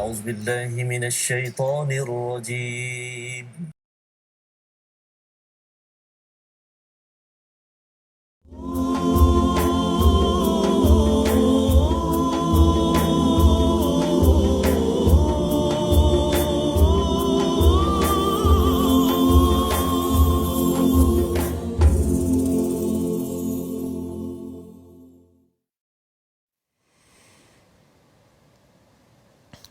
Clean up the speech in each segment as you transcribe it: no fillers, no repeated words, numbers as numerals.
أعوذ بالله من الشيطان الرجيم.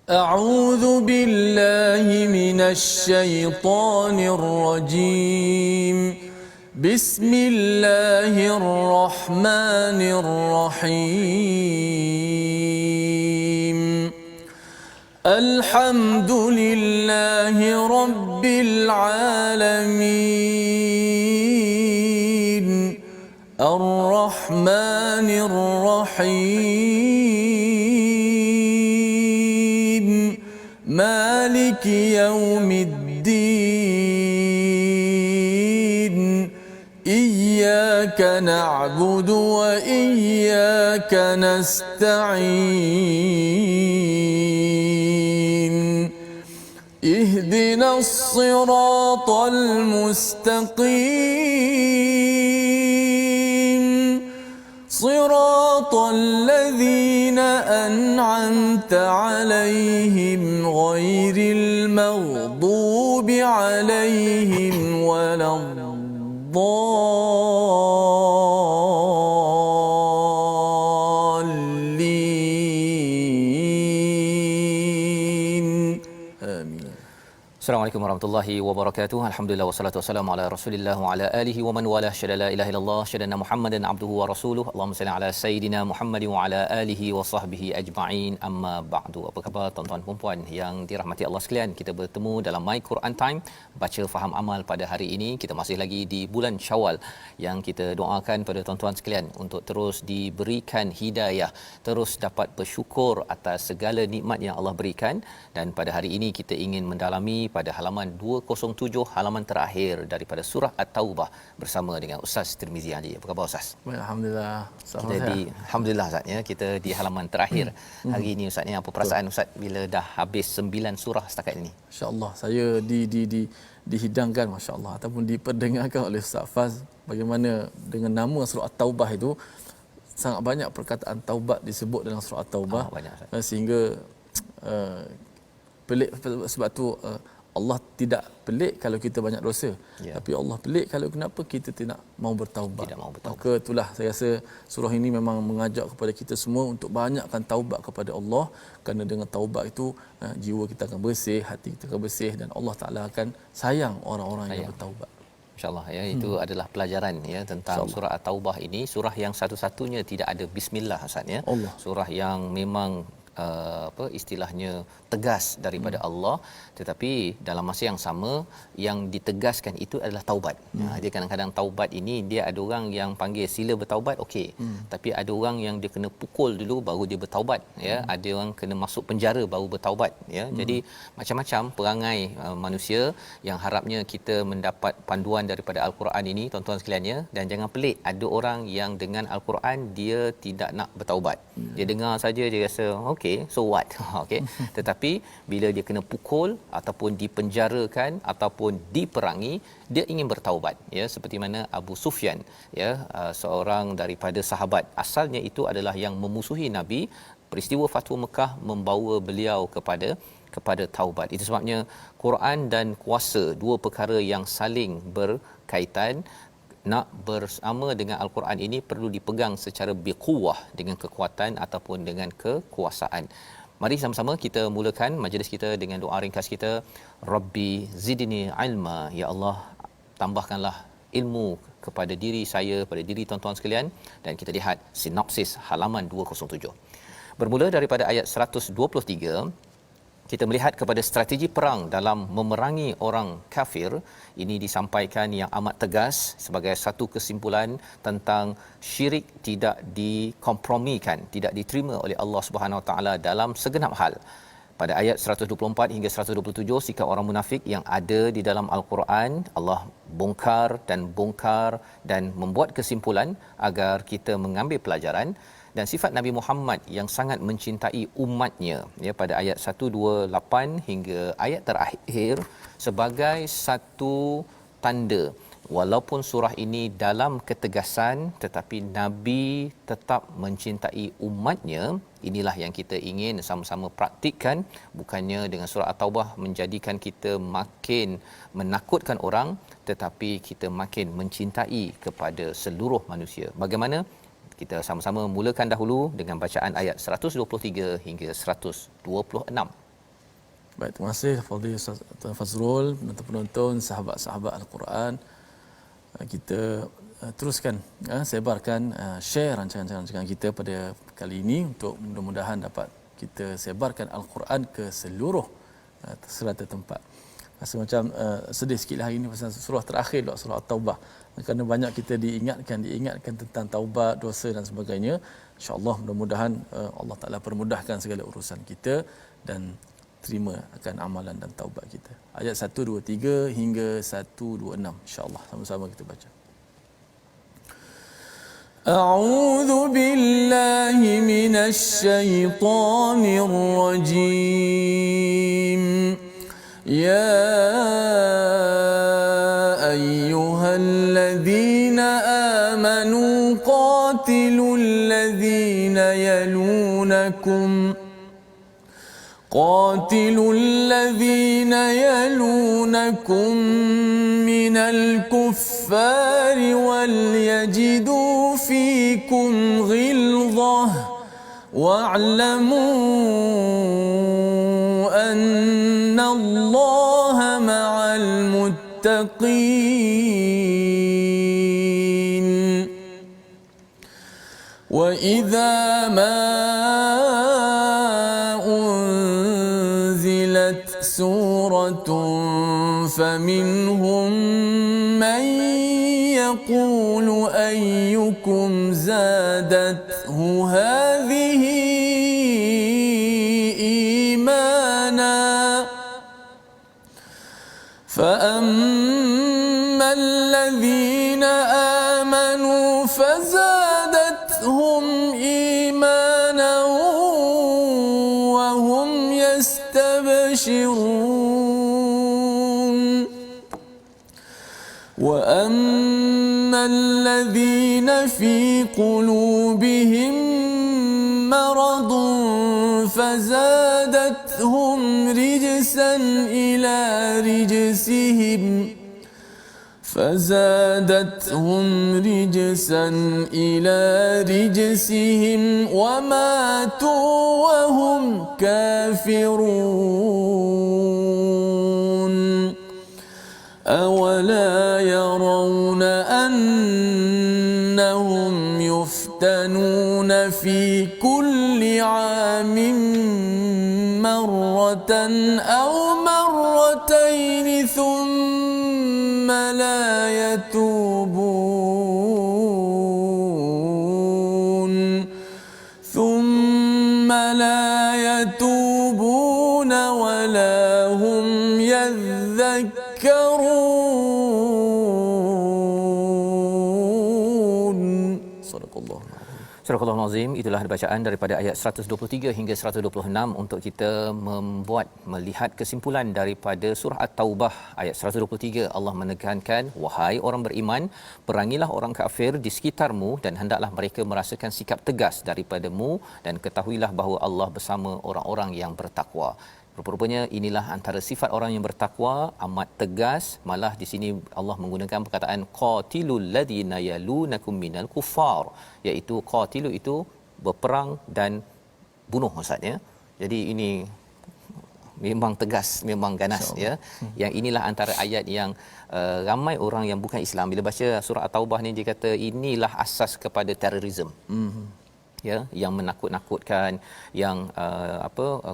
أعوذ بالله من الشيطان الرجيم. بسم الله الرحمن الرحيم. الحمد لله رب العالمين. الرحمن الرحيم. مالك يوم الدين. إياك نعبد وإياك نستعين. اهدنا الصراط المستقيم. صراط الذين أنعمت عليهم غير المغضوب عليهم ولا الضالين. آمين. Assalamualaikum warahmatullahi wabarakatuh. Alhamdulillah wassalatu wassalamu ala Rasulillah wa ala alihi wa man wala syada la ilaha illallah syadana Muhammadan abduhu wa rasuluh. Allahumma salli ala sayidina Muhammad wa ala alihi wa sahbihi ajma'in. Amma ba'du. Apa khabar tuan-tuan dan puan yang dirahmati Allah sekalian? Kita bertemu dalam My Quran Time, baca faham amal pada hari ini. Kita masih lagi di bulan Syawal yang kita doakan pada tuan-tuan sekalian untuk terus diberikan hidayah, terus dapat bersyukur atas segala nikmat yang Allah berikan. Dan pada hari ini kita ingin mendalami pada halaman 207, halaman terakhir daripada surah At-Taubah bersama dengan Ustaz Tirmizi Ali. Apa khabar Ustaz? Alhamdulillah. Alhamdulillah Ustaz ya, kita di halaman terakhir hari ini Ustaz ni. Apa perasaan Ustaz bila dah habis 9 surah setakat ini? Masya-Allah, saya dihidangkan masya-Allah ataupun diperdengarkan oleh Ustaz Faz bagaimana dengan nama surah At-Taubah itu sangat banyak perkataan taubat disebut dalam surah At-Taubah, sehingga pelik. Sebab tu Allah tidak pelik kalau kita banyak dosa, tapi Allah pelik kalau kenapa kita tidak mau bertaubat. Maka itulah saya rasa surah ini memang mengajak kepada kita semua untuk banyakkan taubat kepada Allah, kerana dengan taubat itu jiwa kita akan bersih, hati kita akan bersih, dan Allah Taala akan sayang orang-orang yang bertaubat. InsyaAllah ya, itu adalah pelajaran ya tentang surah At-Taubah ini, surah yang satu-satunya tidak ada bismillah Ustaz ya. Surah yang memang istilahnya tegas daripada Allah, tetapi dalam masa yang sama yang ditegaskan itu adalah taubat. Dia kadang-kadang taubat ini dia ada orang yang panggil sila bertaubat, okey, tapi ada orang yang dia kena pukul dulu baru dia bertaubat ya, ada orang kena masuk penjara baru bertaubat ya. Jadi macam-macam perangai manusia yang harapnya kita mendapat panduan daripada al-Quran ini tuan-tuan sekalian ya. Dan jangan pelik, ada orang yang dengan al-Quran dia tidak nak bertaubat. Dia dengar saja dia rasa okey, so what? Okey. Tetapi bila dia kena pukul ataupun dipenjarakan ataupun diperangi, dia ingin bertaubat ya, seperti mana Abu Sufyan ya, seorang daripada sahabat, asalnya itu adalah yang memusuhi Nabi. Peristiwa Fathu Mekah membawa beliau kepada taubat. Itu sebabnya Quran dan kuasa, dua perkara yang saling berkaitan. Nak bersama dengan al-Quran ini perlu dipegang secara biquwah, dengan kekuatan ataupun dengan kekuasaan. Mari sama-sama kita mulakan majlis kita dengan doa ringkas kita. Rabbi zidni ilma, ya Allah tambahkanlah ilmu kepada diri saya, pada diri tuan-tuan sekalian. Dan kita lihat sinopsis halaman 207. Bermula daripada ayat 123, kita melihat kepada strategi perang dalam memerangi orang kafir. Ini disampaikan yang amat tegas sebagai satu kesimpulan tentang syirik tidak dikompromikan, tidak diterima oleh Allah Subhanahu Wa Taala dalam segenap hal. Pada ayat 124 hingga 127, sikap orang munafik yang ada di dalam al-Quran Allah bongkar dan membuat kesimpulan agar kita mengambil pelajaran. dan sifat Nabi Muhammad yang sangat mencintai umatnya, ya, pada ayat 128 hingga ayat terakhir sebagai satu tanda. Walaupun surah ini dalam ketegasan, tetapi Nabi tetap mencintai umatnya. Inilah yang kita ingin sama-sama praktikkan, bukannya dengan surah At-Taubah menjadikan kita makin menakutkan orang, tetapi kita makin mencintai kepada seluruh manusia. Bagaimana? Kita sama-sama mulakan dahulu dengan bacaan ayat 123 hingga 126. Baik, terima kasih Fadil Ustaz Fazrul, penonton, sahabat-sahabat Al-Quran. Kita teruskan sebarkan, share rancangan-rancangan kita pada kali ini untuk mudah-mudahan dapat kita sebarkan Al-Quran ke seluruh serata tempat. Rasa macam sedih sikit hari ini pasal surah terakhir, surah At-Taubah, kerana banyak kita diingatkan tentang taubat, dosa dan sebagainya. InsyaAllah mudah-mudahan Allah Ta'ala permudahkan segala urusan kita dan terima akan amalan dan taubat kita. Ayat 123 hingga 126, insya-Allah sama-sama kita baca. A'udzu billahi minasy syaithanir rajim. Ya ayyuhalladzina amanu qatilul ladzina yalunakum قاتلوا الذين يلونكم من الكفار وليجدوا فيكم غلظة واعلموا أن الله مع المتقين وإذا ما سورة فمنهم من يقول أيكم زادته هذه إيمانا فأما الذين آمنوا فزادتهم إيمانا وهم يستبشرون وأما الذين في قلوبهم مرض فزادتهم رجسا إلى رجسهم وماتوا وهم كافرون أولا يرون أنهم يفتنون في كل عام مرة أو مرتين ثم لا يتوبون ولا هم يذكرون. صدق الله. Surah Al-Azim, itulah bacaan daripada ayat 123 hingga 126 untuk kita melihat kesimpulan daripada surah At-Taubah. Ayat 123 Allah menekankan, wahai orang beriman, perangilah orang kafir di sekitarmu dan hendaklah mereka merasakan sikap tegas daripadamu dan ketahuilah bahawa Allah bersama orang-orang yang bertakwa. Rupa-rupanya inilah antara sifat orang yang bertakwa, amat tegas. Malah di sini Allah menggunakan perkataan qatilul ladina yalunakum minal kuffar, iaitu qatilu itu berperang dan bunuh, maksudnya. Jadi ini memang tegas, memang ganas, ya. Yang inilah antara ayat yang ramai orang yang bukan Islam bila baca surah At-Taubah ni, dia kata inilah asas kepada terorisme. Ya, yang menakut-nakutkan, yang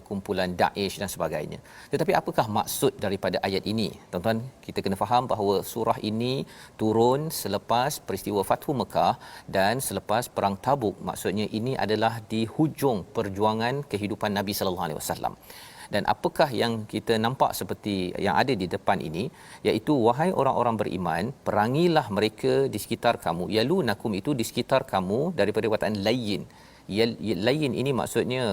kumpulan Daesh dan sebagainya. Tetapi apakah maksud daripada ayat ini? Tuan-tuan, kita kena faham bahawa surah ini turun selepas peristiwa Fathu Mekah dan selepas perang Tabuk. Maksudnya ini adalah di hujung perjuangan kehidupan Nabi sallallahu alaihi wasallam. Dan apakah yang kita nampak seperti yang ada di depan ini, iaitu wahai orang-orang beriman, perangilah mereka di sekitar kamu. Yalunakum itu di sekitar kamu daripada perkataan layyin. Lain ini maksudnya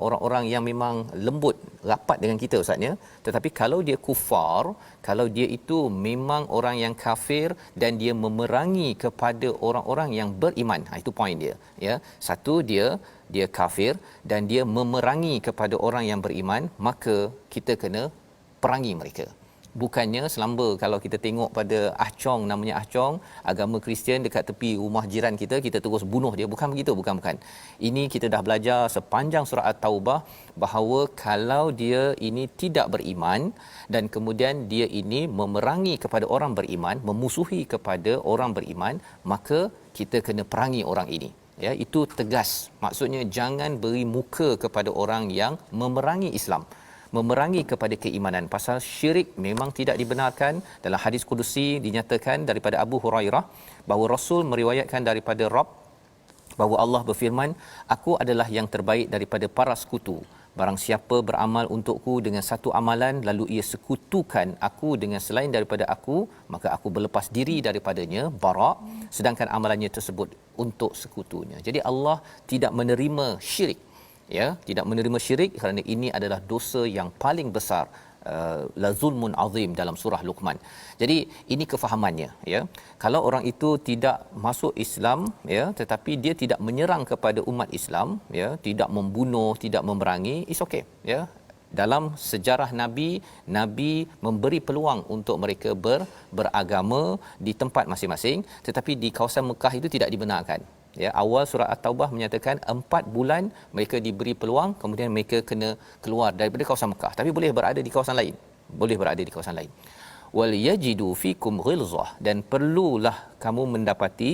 orang-orang yang memang lembut, rapat dengan kita ustaznya. Tetapi kalau dia kufar, kalau dia itu memang orang yang kafir dan dia memerangi kepada orang-orang yang beriman. Itu poin dia, ya. Satu, dia kafir dan dia memerangi kepada orang yang beriman, maka kita kena perangi mereka. Bukannya selamba kalau kita tengok pada Ah Chong, namanya Ah Chong, agama Kristian dekat tepi rumah jiran kita terus bunuh dia. Bukan begitu, bukan. Ini kita dah belajar sepanjang surah At-Taubah bahawa kalau dia ini tidak beriman dan kemudian dia ini memerangi kepada orang beriman, memusuhi kepada orang beriman, maka kita kena perangi orang ini. Ya, itu tegas. Maksudnya jangan beri muka kepada orang yang memerangi Islam, memerangi kepada keimanan. Pasal syirik memang tidak dibenarkan. Dalam hadis kudusi dinyatakan daripada Abu Hurairah bahawa Rasul meriwayatkan daripada Rabb bahawa Allah berfirman, aku adalah yang terbaik daripada para sekutu. Barang siapa beramal untukku dengan satu amalan lalu ia sekutukan aku dengan selain daripada aku, maka aku berlepas diri daripadanya, bara', sedangkan amalannya tersebut untuk sekutunya. Jadi Allah tidak menerima syirik, ya, tidak menerima syirik kerana ini adalah dosa yang paling besar, la zulmun azim dalam surah Luqman. Jadi ini kefahamannya, ya. Kalau orang itu tidak masuk Islam, ya, tetapi dia tidak menyerang kepada umat Islam, ya, tidak membunuh, tidak memerangi, is okay, ya. Dalam sejarah Nabi memberi peluang untuk mereka beragama di tempat masing-masing, tetapi di kawasan Mekah itu tidak dibenarkan. Ya, awal surah At-Taubah menyatakan 4 bulan mereka diberi peluang, kemudian mereka kena keluar daripada kawasan Mekah, tapi boleh berada di kawasan lain. Wal yajidu fikum ghilzah, dan perlulah kamu mendapati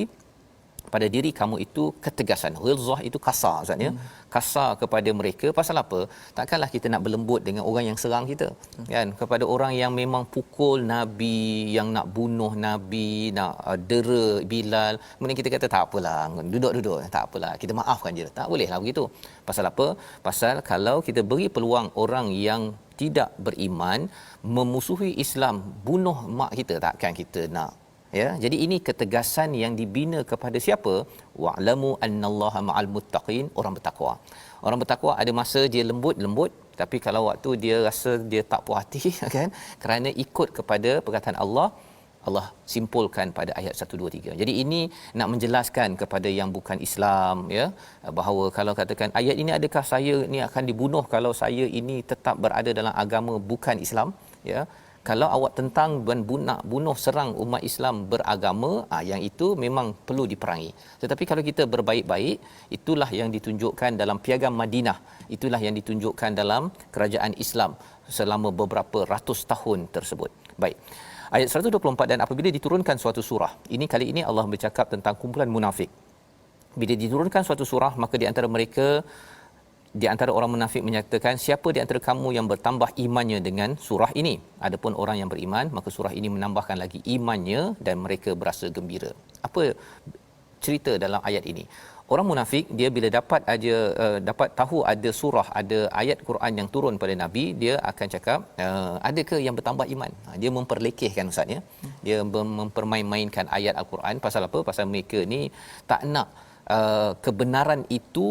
pada diri kamu itu ketegasan. Ghilzah itu kasar, maksudnya kasar kepada mereka. Pasal apa? Takkanlah kita nak berlembut dengan orang yang serang kita, kan? Kepada orang yang memang pukul Nabi, yang nak bunuh Nabi, nak dera Bilal, kemudian kita kata tak apalah, duduk, tak apalah, kita maafkan je. Tak bolehlah begitu. Pasal apa? Pasal kalau kita beri peluang orang yang tidak beriman memusuhi Islam, bunuh mak kita, takkan kita nak, ya. Jadi ini ketegasan yang dibina kepada siapa? Wa'lamu annallaha ma'al muttaqin, orang bertakwa. Orang bertakwa ada masa dia lembut, tapi kalau waktu dia rasa dia tak puas hati kan, kerana ikut kepada perkataan Allah simpulkan pada ayat 1 2 3. Jadi ini nak menjelaskan kepada yang bukan Islam, ya, bahawa kalau katakan ayat ini adakah saya ni akan dibunuh kalau saya ini tetap berada dalam agama bukan Islam, ya. Kalau awak tentang dan bunuh serang umat Islam beragama, yang itu memang perlu diperangi. Tetapi kalau kita berbaik-baik, itulah yang ditunjukkan dalam Piagam Madinah, itulah yang ditunjukkan dalam kerajaan Islam selama beberapa ratus tahun tersebut. Baik. Ayat 124, dan apabila diturunkan suatu surah, ini kali ini Allah bercakap tentang kumpulan munafik. Bila diturunkan suatu surah, maka di antara orang munafik menyatakan, siapa di antara kamu yang bertambah imannya dengan surah ini? Adapun orang yang beriman, maka surah ini menambahkan lagi imannya dan mereka berasa gembira. Apa cerita dalam ayat ini? Orang munafik dia bila dapat tahu ada surah, ada ayat Quran yang turun pada Nabi, dia akan cakap, adakah yang bertambah iman? Dia memperlekehkan ustaz, ya. Dia mempermain-mainkan ayat Al-Quran. Pasal apa? Pasal mereka ni tak nak kebenaran itu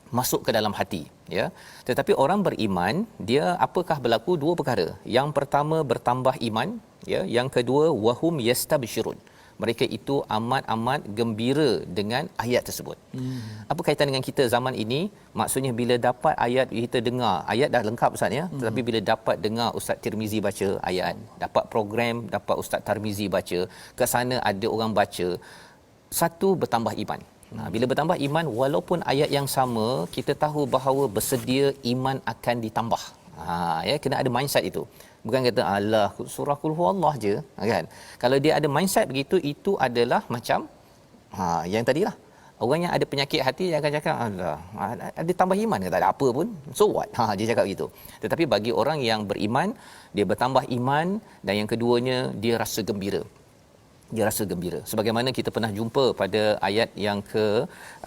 masuk ke dalam hati, ya. Tetapi orang beriman, dia apakah berlaku? Dua perkara. Yang pertama, bertambah iman, ya. Yang kedua, wahum yastabshirun, mereka itu amat-amat gembira dengan ayat tersebut. Apa kaitan dengan kita zaman ini? Maksudnya bila dapat ayat, kita dengar ayat dah lengkap ustaz, ya. Tetapi bila dapat dengar Ustaz Tirmizi baca ayat, dapat program, dapat Ustaz Tarmizi baca, ke sana ada orang baca, satu bertambah iman. Bila bertambah iman, walaupun ayat yang sama, kita tahu bahawa bersedia iman akan ditambah. Ya, kena ada mindset itu. Bukan kata alah surah Qul Huwallah je, kan. Kalau dia ada mindset begitu, itu adalah macam yang tadilah. Orang yang ada penyakit hati dia akan cakap, alah ada tambah iman ke, tak ada apa pun, so what, dia cakap begitu. Tetapi bagi orang yang beriman, dia bertambah iman, dan yang keduanya dia rasa gembira. Sebagaimana kita pernah jumpa pada ayat yang ke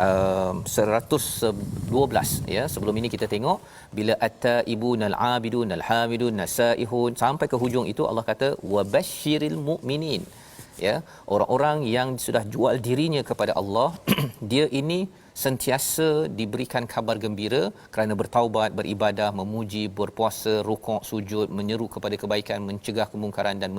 112, ya. Sebelum ini kita tengok bila at-taibunal abidunal hamidun nasaihun, sampai ke hujung itu Allah kata wabasyiril mukminin, ya. Orang-orang yang sudah jual dirinya kepada Allah dia ini sentiasa diberikan kabar gembira kerana bertaubat, beribadah, memuji, berpuasa, rukuk, sujud, menyeru kepada kebaikan, mencegah kemungkaran dan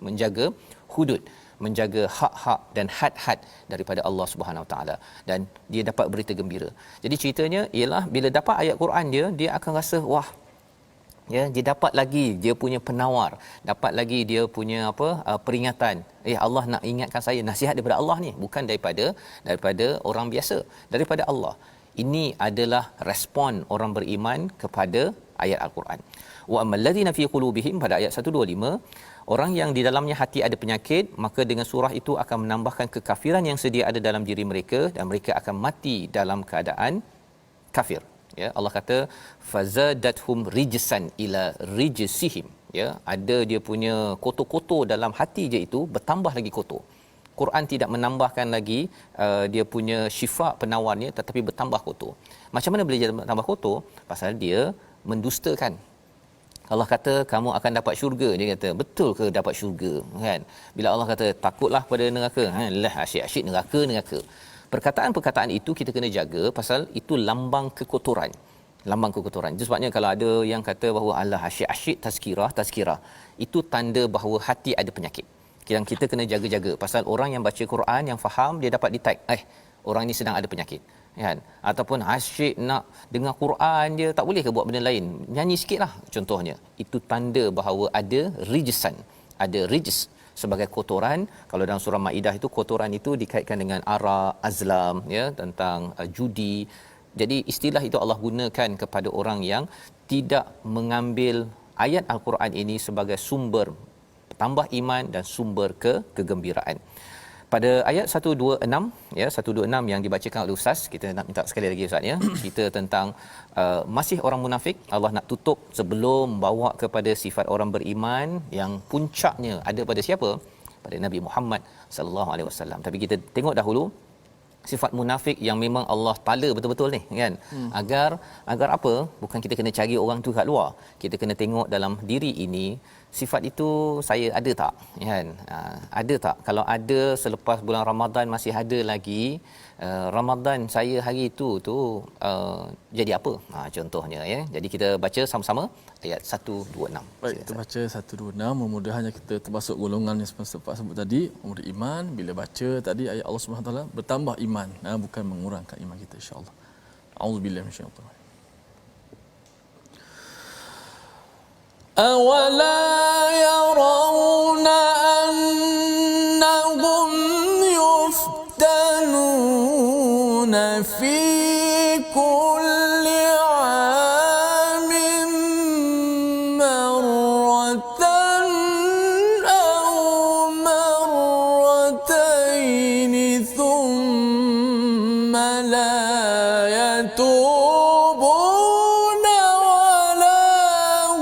menjaga hudud, menjaga hak-hak dan had-had daripada Allah Subhanahu Wa Taala, dan dia dapat berita gembira. Jadi ceritanya ialah bila dapat ayat Quran dia akan rasa wah, ya, dia dapat lagi dia punya penawar, dapat lagi dia punya peringatan. Allah nak ingatkan saya, nasihat daripada Allah ni, bukan daripada orang biasa, daripada Allah. Ini adalah respon orang beriman kepada ayat Al-Quran. Wa ammal ladzina fi qulubihim, pada ayat 125, orang yang di dalamnya hati ada penyakit, maka dengan surah itu akan menambahkan kekafiran yang sedia ada dalam diri mereka, dan mereka akan mati dalam keadaan kafir. Ya, Allah kata fazadathum rijsan ila rijsihim, ya, ada dia punya kotor-kotor dalam hati je, itu bertambah lagi kotor. Quran tidak menambahkan lagi dia punya syifa penawarnya, tetapi bertambah kotor. Macam mana boleh jadi bertambah kotor? Pasal dia mendustakan. Allah kata kamu akan dapat syurga, dia kata betul ke dapat syurga, kan? Bila Allah kata takutlah pada neraka, lah asyik-asyik neraka. Perkataan-perkataan itu kita kena jaga, pasal itu lambang kekotoran. Itu sebabnya kalau ada yang kata bahawa Allah asyik-asyik tazkirah, itu tanda bahawa hati ada penyakit. Yang kita kena jaga-jaga, pasal orang yang baca Quran, yang faham, dia dapat detect orang ni sedang ada penyakit, kan? Ataupun asyik nak dengar Quran dia, tak boleh ke buat benda lain, nyanyi sikitlah contohnya. Itu tanda bahawa ada rijsan, ada rijs sebagai kotoran. Kalau dalam surah Maidah itu, kotoran itu dikaitkan dengan arak, azlam, ya, tentang judi. Jadi istilah itu Allah gunakan kepada orang yang tidak mengambil ayat Al-Quran ini sebagai sumber tambah iman dan sumber kegembiraan. Pada ayat 126, ya, 126 yang dibacakan oleh Ustaz, kita nak minta sekali lagi Ustaz, ya, cerita tentang masih orang munafik. Allah nak tutup sebelum bawa kepada sifat orang beriman yang puncaknya ada pada siapa? Pada Nabi Muhammad sallallahu alaihi wasallam. Tapi kita tengok dahulu sifat munafik yang memang Allah tala betul-betul ni, kan? Agar apa? Bukan kita kena cari orang tu kat luar. Kita kena tengok dalam diri ini, sifat itu saya ada tak, kan? Ada tak? Kalau ada selepas bulan Ramadan masih ada lagi, Ramadan saya hari itu jadi apa? Contohnya, ya. Jadi kita baca sama-sama ayat 126. Baik, kita baca 126. Mudah-mudahan kita termasuk golongan yang sempat sebut tadi, umur iman. Bila baca tadi ayat Allah Subhanahu taala, bertambah iman, bukan mengurangkan iman kita, insya-Allah. A'udzubillahi minasyaitanir rajim. أَوَلَا يَرَوْنَ أَنَّهُمْ يُفْتَنُونَ فِي كُلِّ عَامٍ مَّرَّةً أَوْ مَرَّتَيْنِ ثُمَّ لَا يَتُوبُونَ وَلَا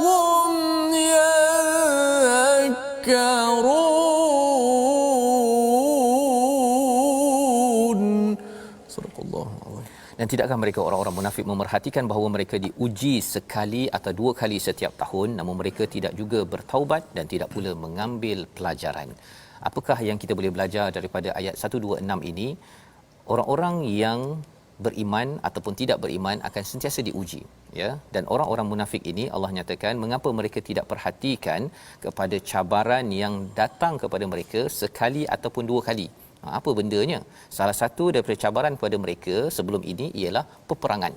هُمْ يَذَّكَّرُونَ. Sadaqallahu alazim. Dan tidakkah mereka orang-orang munafik memerhatikan bahawa mereka diuji sekali atau dua kali setiap tahun, namun mereka tidak juga bertaubat dan tidak pula mengambil pelajaran. Apakah yang kita boleh belajar daripada ayat 126 ini? Orang-orang yang beriman ataupun tidak beriman akan sentiasa diuji, ya. Dan orang-orang munafik ini Allah nyatakan mengapa mereka tidak perhatikan kepada cabaran yang datang kepada mereka sekali ataupun dua kali. Apa bendanya? Salah satu daripada cabaran kepada mereka sebelum ini ialah peperangan.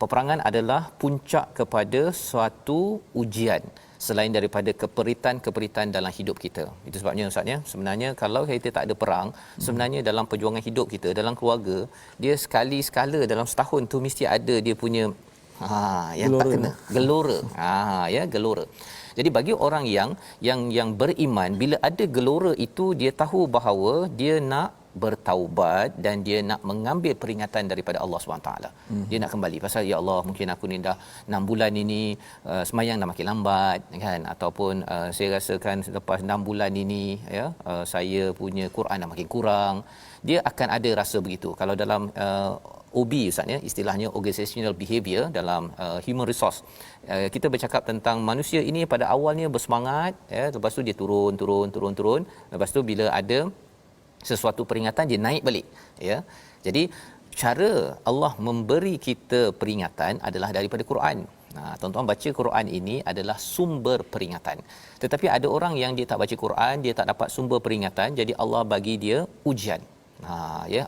Peperangan adalah puncak kepada suatu ujian selain daripada keperitan dalam hidup kita. Itu sebabnya Ustaz, ya, sebenarnya kalau kita tak ada perang, sebenarnya dalam perjuangan hidup kita, dalam keluarga, dia sekali-sekala dalam setahun tu mesti ada dia punya yang gelora. Tak kena gelora. Ya, gelora. Jadi bagi orang yang beriman, bila ada gelora itu, dia tahu bahawa dia nak bertaubat dan dia nak mengambil peringatan daripada Allah SWT. Dia nak kembali, pasal ya Allah, mungkin aku ni dah 6 bulan ini semayang dah makin lambat, kan? Ataupun saya rasakan selepas 6 bulan ini, ya, saya punya Quran dah makin kurang. Dia akan ada rasa begitu. Kalau dalam OB Ustaz, ya, istilahnya organizational behavior dalam human resource, kita bercakap tentang manusia ini pada awalnya bersemangat, ya, lepas tu dia turun, lepas tu bila ada sesuatu peringatan dia naik balik, ya. Jadi cara Allah memberi kita peringatan adalah daripada Quran. Tuan-tuan baca Quran ini adalah sumber peringatan. Tetapi ada orang yang dia tak baca Quran, dia tak dapat sumber peringatan, jadi Allah bagi dia ujian.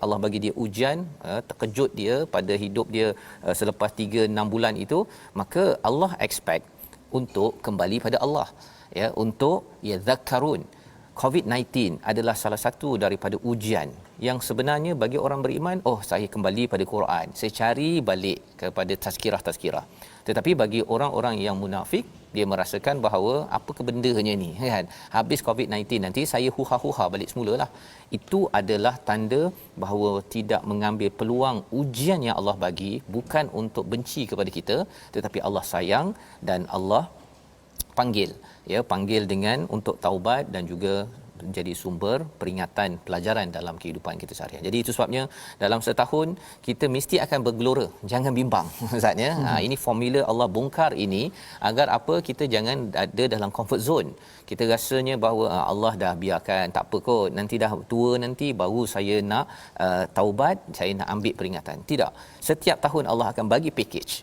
Allah bagi dia ujian, terkejut dia pada hidup dia selepas 3-6 bulan itu, maka Allah expect untuk kembali pada Allah, untuk yadhakkarun. COVID-19 adalah salah satu daripada ujian yang sebenarnya bagi orang beriman, saya kembali pada Quran, saya cari balik kepada tazkirah-tazkirah. Tetapi bagi orang-orang yang munafik, dia merasakan bahawa apa kebendanya ni kan, habis COVID-19 nanti saya huha-huha balik semulalah. Itu adalah tanda bahawa tidak mengambil peluang ujian yang Allah bagi, bukan untuk benci kepada kita, tetapi Allah sayang dan Allah panggil dengan untuk taubat dan juga menjadi sumber peringatan pelajaran dalam kehidupan kita seharian. Jadi itu sebabnya dalam setahun kita mesti akan bergelora, jangan bimbang Ustaz ya. Ini formula Allah bongkar ini agar apa, kita jangan ada dalam comfort zone. Kita rasanya bahawa Allah dah biarkan, tak apa kot, nanti dah tua nanti baru saya nak taubat, saya nak ambil peringatan. Tidak. Setiap tahun Allah akan bagi package,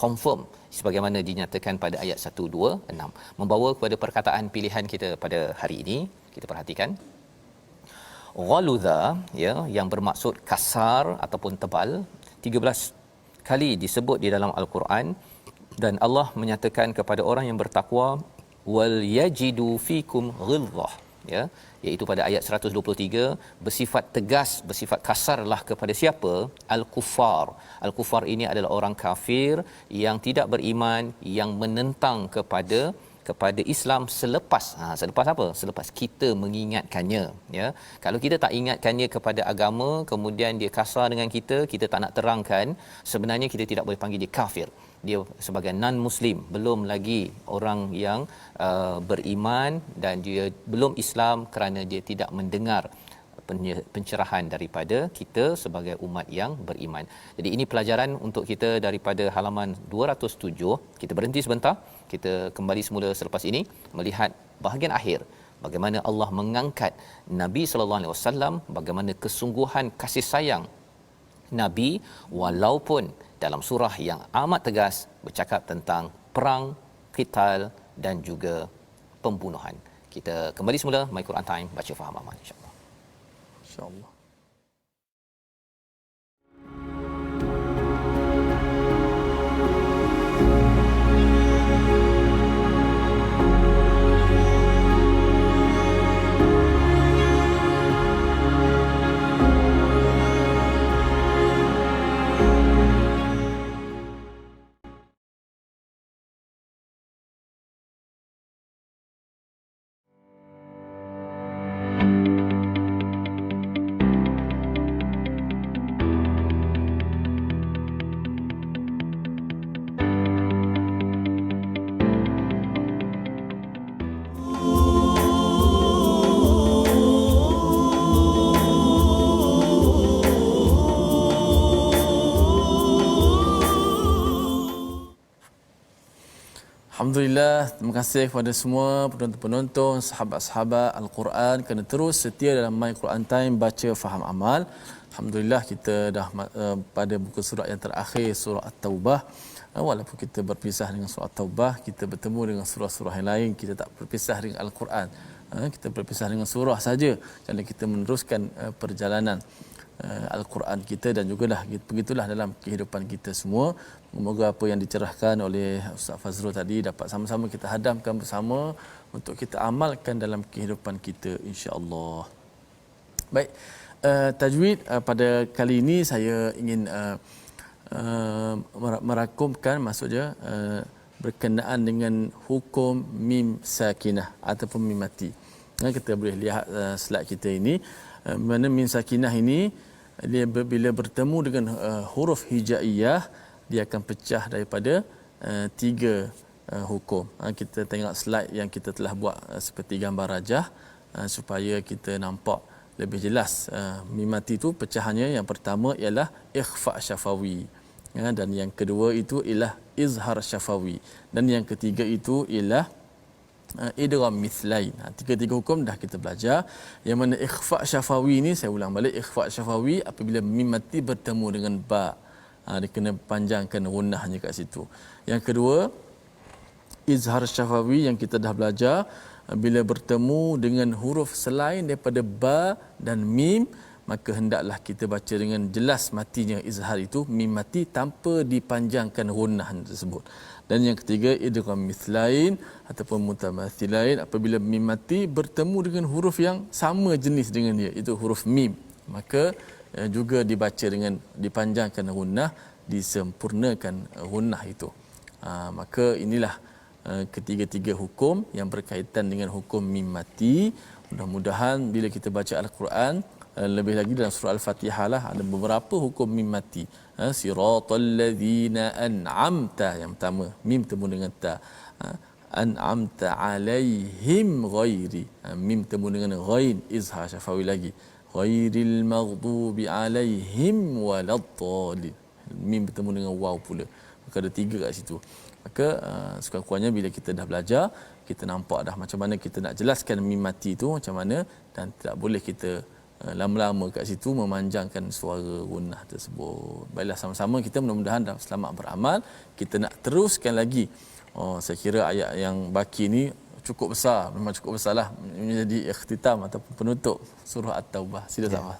confirm sebagaimana dinyatakan pada ayat 126, membawa kepada perkataan pilihan kita pada hari ini. Kita perhatikan ghaludha, yang bermaksud kasar ataupun tebal, 13 kali disebut di dalam al-Quran, dan Allah menyatakan kepada orang yang bertakwa wal yajidu fikum ghilzah, iaitu pada ayat 123, bersifat tegas, bersifat kasarlah kepada siapa? Al-kuffar. Al-kuffar ini adalah orang kafir yang tidak beriman, yang menentang kepada Islam selepas apa? Selepas kita mengingatkannya, Kalau kita tak ingatkannya kepada agama, kemudian dia kasar dengan kita tak nak terangkan, sebenarnya kita tidak boleh panggil dia kafir. Dia sebagai non muslim, belum lagi orang yang beriman, dan dia belum Islam kerana dia tidak mendengar pencerahan daripada kita sebagai umat yang beriman. Jadi ini pelajaran untuk kita daripada halaman 207. Kita berhenti sebentar, kita kembali semula selepas ini melihat bahagian akhir, bagaimana Allah mengangkat Nabi sallallahu alaihi wasallam, bagaimana kesungguhan kasih sayang Nabi walaupun dalam surah yang amat tegas bercakap tentang perang, qital dan juga pembunuhan. Kita kembali semula My Quran Time, baca faham amal insya-Allah. InsyaAllah. Alhamdulillah, terima kasih kepada semua penonton-penonton, sahabat-sahabat Al-Quran kerana terus setia dalam My Quran Time, baca faham amal. Alhamdulillah kita dah pada buku surat yang terakhir, surah At-Taubah. Walaupun kita berpisah dengan surah At-Taubah, kita bertemu dengan surah-surah yang lain, kita tak berpisah dengan Al-Quran. Kita berpisah dengan surah saja, kerana kita meneruskan perjalanan Al-Quran kita, dan juga begitulah dalam kehidupan kita semua. Semoga apa yang dicerahkan oleh Ustaz Fazrul tadi dapat sama-sama kita hadamkan bersama untuk kita amalkan dalam kehidupan kita, insya-Allah. Baik, tajwid pada kali ini saya ingin merakumkan, maksudnya berkenaan dengan hukum mim sakinah ataupun mim mati. Kita boleh lihat slide kita ini, mana mim sakinah ini dia bila bertemu dengan huruf hijaiyah, dia akan pecah daripada 3 hukum. Kita tengok slide yang kita telah buat seperti gambar rajah supaya kita nampak lebih jelas. Mim mati itu pecahannya, yang pertama ialah ikhfa syafawi, dan yang kedua itu ialah izhar syafawi, dan yang ketiga itu ialah idgham mithlain. Tiga-tiga hukum dah kita belajar. Yang mana ikhfa syafawi ni, saya ulang balik, ikhfa syafawi apabila mim mati bertemu dengan ba, dia kena panjangkan gunnahnya kat situ. Yang kedua, izhar syafawi yang kita dah belajar, bila bertemu dengan huruf selain daripada ba dan mim, maka hendaklah kita baca dengan jelas matinya izhar itu, mim mati tanpa dipanjangkan gunnah tersebut. Dan yang ketiga, idgham mithlain ataupun mutamathilain, apabila mim mati bertemu dengan huruf yang sama jenis dengan dia, itu huruf mim, maka juga dibaca dengan dipanjangkan gunnah, disempurnakan gunnah itu. Maka inilah ketiga-tiga hukum yang berkaitan dengan hukum mim mati. Mudah-mudahan bila kita baca Al-Quran, lebih lagi dalam surah Al-Fatihah lah, ada beberapa hukum mim mati. Siratal ladzina an'amta, yang pertama mim temu dengan ta. An'amta alaihim ghairi, mim temu dengan ghain, izhar syafawi lagi. Ghairil maghdubi alaihim waladdallin, mim bertemu dengan waw pula. Maka ada tiga kat situ. Maka sekurang-kurangnya bila kita dah belajar, kita nampak dah macam mana kita nak jelaskan mim mati itu macam mana, dan tidak boleh kita lama-lama kat situ memanjangkan suara gunnah tersebut. Baiklah, sama-sama kita mudah-mudahan dah selamat beramal. Kita nak teruskan lagi. Saya kira ayat yang baki ni cukup besar, memang cukup besarlah menjadi ikhtitam ataupun penutup surah At-Taubah. Sila sama.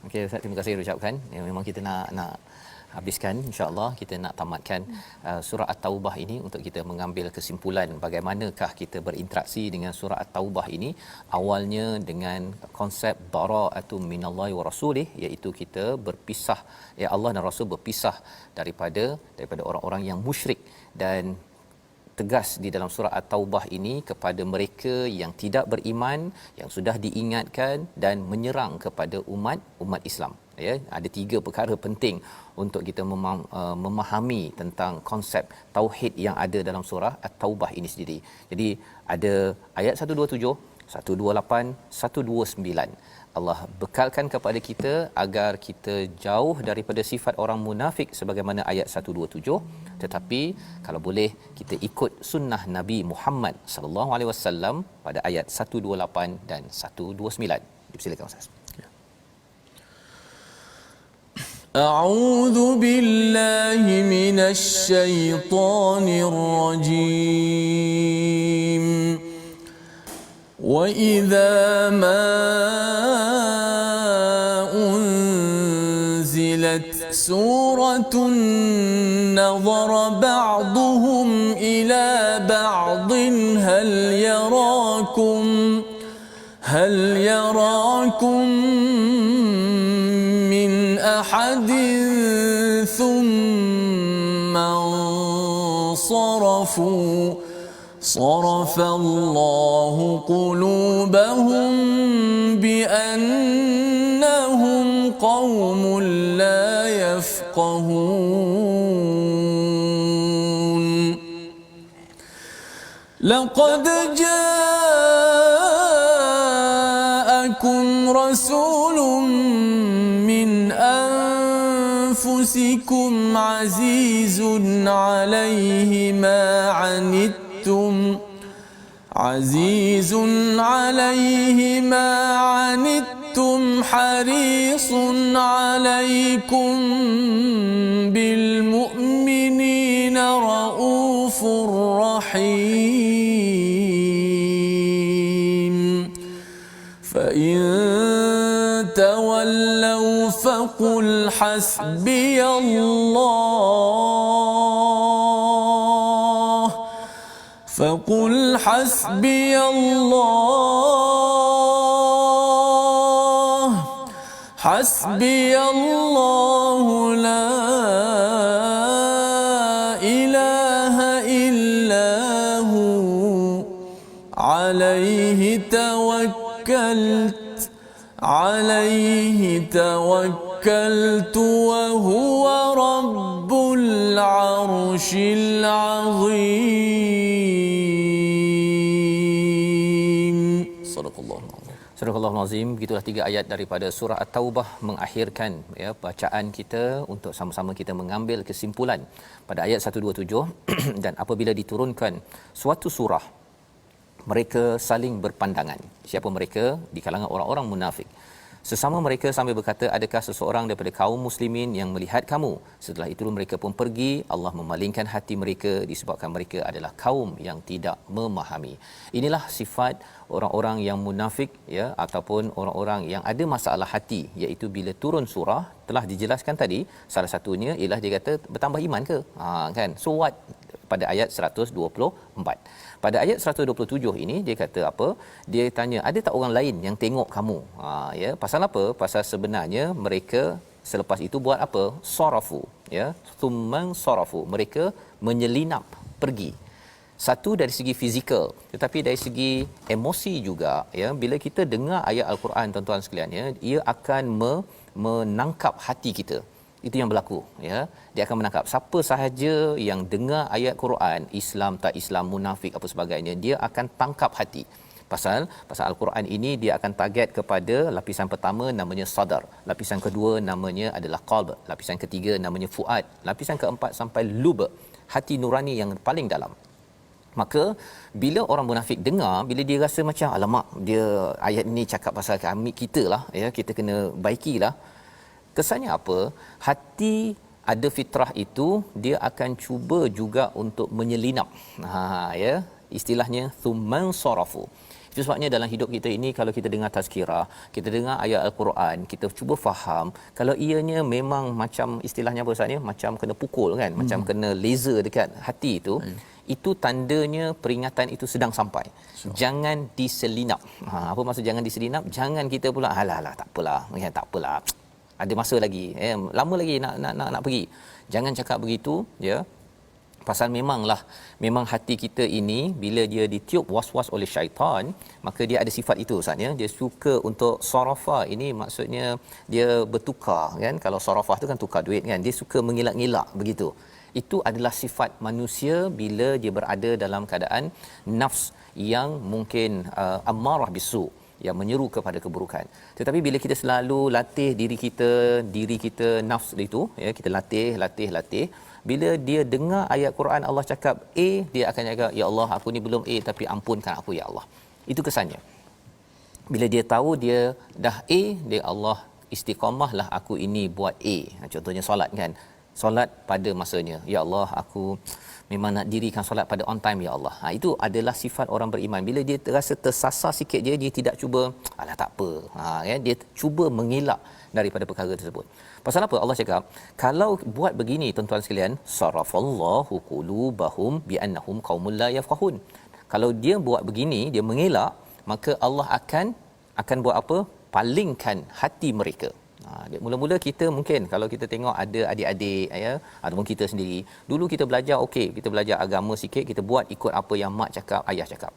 Okey Ustaz, terima kasih ucapkan. Memang kita nak habiskan, insya-Allah kita nak tamatkan surah At-Taubah ini untuk kita mengambil kesimpulan bagaimanakah kita berinteraksi dengan surah At-Taubah ini. Awalnya dengan konsep bara'atu minallahi wa rasulih, iaitu kita berpisah, Allah dan Rasul berpisah daripada orang-orang yang musyrik, dan tegas di dalam surah At-Taubah ini kepada mereka yang tidak beriman, yang sudah diingatkan dan menyerang kepada umat Islam. Ada tiga perkara penting untuk kita memahami tentang konsep tauhid yang ada dalam surah At-Taubah ini sendiri. Jadi ada ayat 127, 128, 129. Allah bekalkan kepada kita agar kita jauh daripada sifat orang munafik sebagaimana ayat 127, tetapi kalau boleh kita ikut sunnah Nabi Muhammad sallallahu alaihi wasallam pada ayat 128 dan 129. Silakan Ustaz. A'udzu billahi minasy syaithanir rajim. Wa idza ma unzilat suratun nadhara ba'duhum ila ba'din hal yarakum min ahadin thumma صرف الله قلوبهم بأنهم قوم لا يفقهون لقد جاءكم رسول من أنفسكم عزيز عليه ما عنتم حريص عليكم بالمؤمنين رؤوف رحيم فإن تولوا فقل حسبي الله حسبي الله لا إله إلا هو عليه توكلت وهو رب العرش العظيم. Surah Al-Azim. Begitulah 3 ayat daripada surah At-Taubah mengakhirkan bacaan kita untuk sama-sama kita mengambil kesimpulan pada ayat 127 dan apabila diturunkan suatu surah mereka saling berpandangan. Siapa mereka? Di kalangan orang-orang munafik. Sesama mereka sambil berkata, adakah seseorang daripada kaum muslimin yang melihat kamu? Setelah itu mereka pun pergi. Allah memalingkan hati mereka disebabkan mereka adalah kaum yang tidak memahami. Inilah sifat orang-orang yang munafik, ya, ataupun orang-orang yang ada masalah hati, iaitu bila turun surah telah dijelaskan tadi, salah satunya ialah dia kata bertambah iman ke? Kan? So what? Pada ayat 124. Pada ayat 127 ini dia kata apa? Dia tanya, ada tak orang lain yang tengok kamu? Ya, pasal apa? Pasal sebenarnya mereka selepas itu buat apa? Sarafu, ya. Thumman sarafu. Mereka menyelinap pergi. Satu dari segi fizikal, tetapi dari segi emosi juga, ya. Bila kita dengar ayat al-Quran, tuan-tuan sekalian, ya, ia akan menangkap hati kita. Itu yang berlaku, ya. Dia akan menangkap siapa sahaja yang dengar ayat Quran, Islam tak Islam, munafik apa sebagainya, dia akan tangkap hati. Pasal al-Quran ini dia akan target kepada lapisan pertama namanya sadar, lapisan kedua namanya adalah qalb, lapisan ketiga namanya fuad, lapisan keempat sampai lub, hati nurani yang paling dalam. Maka bila orang munafik dengar, bila dia rasa macam alamak, dia ayat ni cakap pasal kami kita lah, ya, kita kena baikilah. Kesannya apa? Hati ada fitrah itu, dia akan cuba juga untuk menyelinap. Ya, istilahnya thumman sarafu. Itu sebabnya dalam hidup kita ini, kalau kita dengar tazkirah, kita dengar ayat al-Quran, kita cuba faham, kalau ianya memang macam istilahnya apa Ustaz ni, macam kena pukul kan, macam kena laser dekat hati itu tandanya peringatan itu sedang sampai. Jangan diselinap. Apa maksud jangan diselinap? Jangan kita pula alah tak apalah, tak apalah, ada masa lagi, lama lagi nak pergi. Jangan cakap begitu, ya. Pasal memang hati kita ini bila dia ditiup was-was oleh syaitan, maka dia ada sifat itu Ustaz, ya. Dia suka untuk sarafa, ini maksudnya dia bertukar kan. Kalau sarafa tu kan tukar duit kan. Dia suka mengelak-ngelak begitu. Itu adalah sifat manusia bila dia berada dalam keadaan nafs yang mungkin ammarah bisu, yang menyeru kepada keburukan. Tetapi bila kita selalu latih diri kita nafs itu, ya, kita latih, bila dia dengar ayat Quran Allah cakap A, dia akan cakap, ya Allah, aku ni belum A, tapi ampunkan aku ya Allah. Itu kesannya. Bila dia tahu dia dah A, dia Allah istiqamahlah aku ini buat A. Contohnya solat kan. Solat pada masanya. Ya Allah, aku memang nak dirikan solat pada on time ya Allah. Itu adalah sifat orang beriman. Bila dia terasa tersasar sikit dia tidak cuba alah tak apa. Ya, dia cuba mengelak daripada perkara tersebut. Pasal apa Allah cakap, kalau buat begini tuan-tuan sekalian, sarafallahu qulubahum biannahum qaumul la yafqahun. Kalau dia buat begini, dia mengelak, maka Allah akan buat apa? Palingkan hati mereka. Mula-mula kita mungkin kalau kita tengok ada adik-adik, ya, ataupun kita sendiri, dulu kita belajar okey, kita belajar agama sikit, kita buat ikut apa yang mak cakap, ayah cakap.